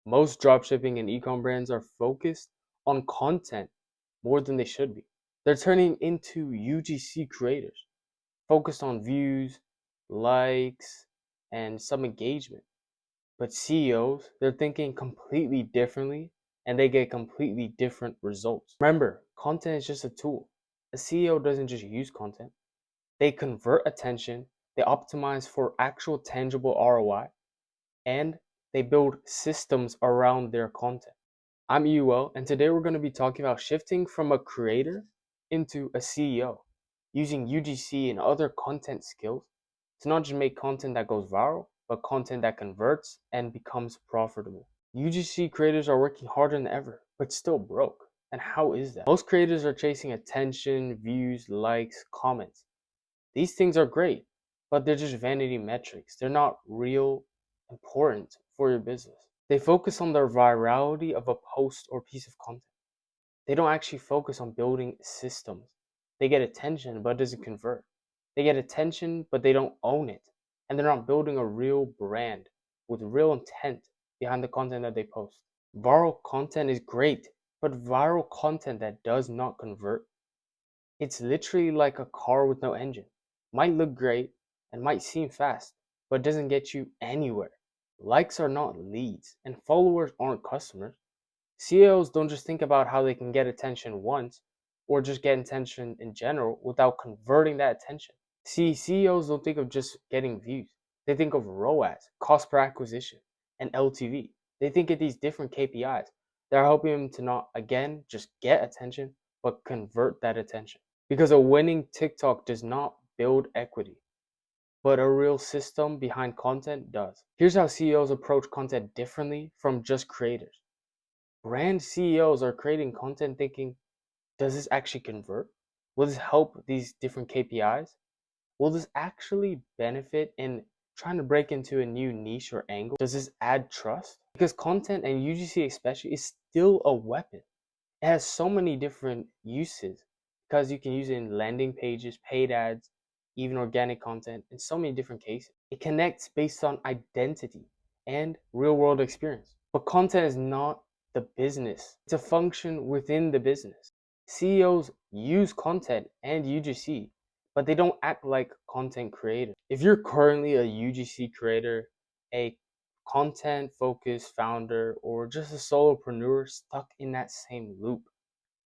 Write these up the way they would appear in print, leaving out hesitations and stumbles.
Most dropshipping and e-com brands are focused on content more than they should be. They're turning into UGC creators, focused on views, likes, and some engagement. But CEOs, they're thinking completely differently and they get completely different results. Remember, content is just a tool. A CEO doesn't just use content, they convert attention, they optimize for actual tangible ROI, and they build systems around their content. I'm Ewell, and today we're going to be talking about shifting from a creator into a CEO, using UGC and other content skills to not just make content that goes viral, but content that converts and becomes profitable. UGC creators are working harder than ever, but still broke. And how is that? Most creators are chasing attention, views, likes, comments. These things are great, but they're just vanity metrics. They're not real important for your business. They focus on the virality of a post or piece of content. They don't actually focus on building systems. They get attention, but it doesn't convert. They get attention, but they don't own it. And they're not building a real brand with real intent behind the content that they post. Viral content is great, but viral content that does not convert, it's literally like a car with no engine. Might look great and might seem fast, but it doesn't get you anywhere. Likes are not leads, and followers aren't customers. CEOs don't just think about how they can get attention once or just get attention in general without converting that attention. See, CEOs don't think of just getting views. They think of ROAS, cost per acquisition, and LTV. They think of these different KPIs that are helping them to not, again, just get attention, but convert that attention. Because a winning TikTok does not build equity, but a real system behind content does. Here's how CEOs approach content differently from just creators. Brand CEOs are creating content thinking, does this actually convert? Will this help these different KPIs? Will this actually benefit in trying to break into a new niche or angle? Does this add trust? Because content, and UGC especially, is still a weapon. It has so many different uses because you can use it in landing pages, paid ads, even organic content, in so many different cases. It connects based on identity and real world experience. But content is not the business, it's a function within the business. CEOs use content and UGC, but they don't act like content creators. If you're currently a UGC creator, a content focused founder, or just a solopreneur stuck in that same loop,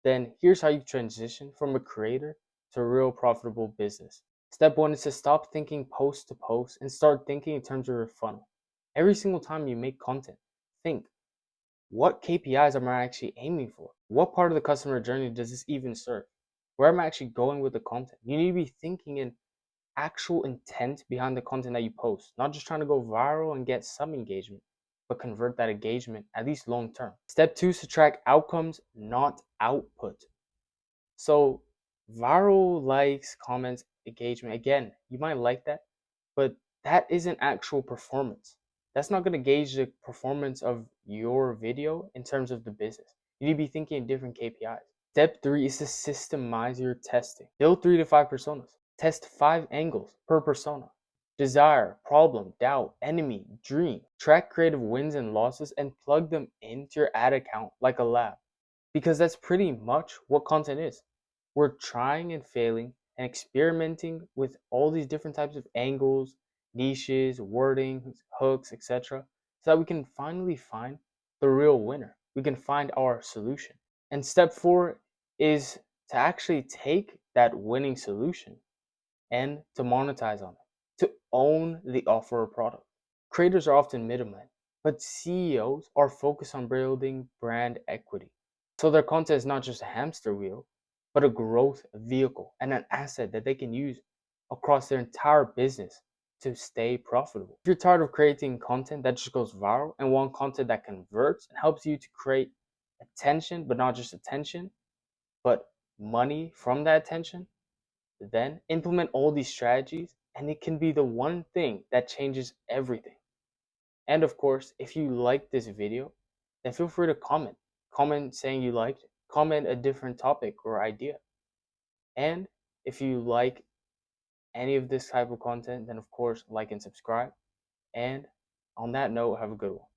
then here's how you transition from a creator to a real profitable business. Step one is to stop thinking post to post and start thinking in terms of your funnel. Every single time you make content, think, what KPIs am I actually aiming for? What part of the customer journey does this even serve? Where am I actually going with the content? You need to be thinking in actual intent behind the content that you post, not just trying to go viral and get some engagement, but convert that engagement at least long term. Step two is to track outcomes, not output. So viral likes, comments, engagement, again, you might like that, but that isn't actual performance. That's not going to gauge the performance of your video in terms of the business. You need to be thinking in different KPIs. Step three is to systemize your testing. Build 3 to 5 personas. Test 5 angles per persona: desire, problem, doubt, enemy, dream. Track creative wins and losses and plug them into your ad account like a lab. Because that's pretty much what content is. We're trying and failing and experimenting with all these different types of angles, niches, wording, hooks, etc., so that we can finally find the real winner. We can find our solution. And step four is to actually take that winning solution and to monetize on it, to own the offer or product. Creators are often middlemen, but CEOs are focused on building brand equity. So their content is not just a hamster wheel, but a growth vehicle and an asset that they can use across their entire business to stay profitable. If you're tired of creating content that just goes viral and want content that converts and helps you to create attention, but not just attention, but money from that attention, then implement all these strategies and it can be the one thing that changes everything. And of course, if you like this video, then feel free to comment. Comment saying you liked it. Comment a different topic or idea. And if you like any of this type of content, then of course, like and subscribe. And on that note, have a good one.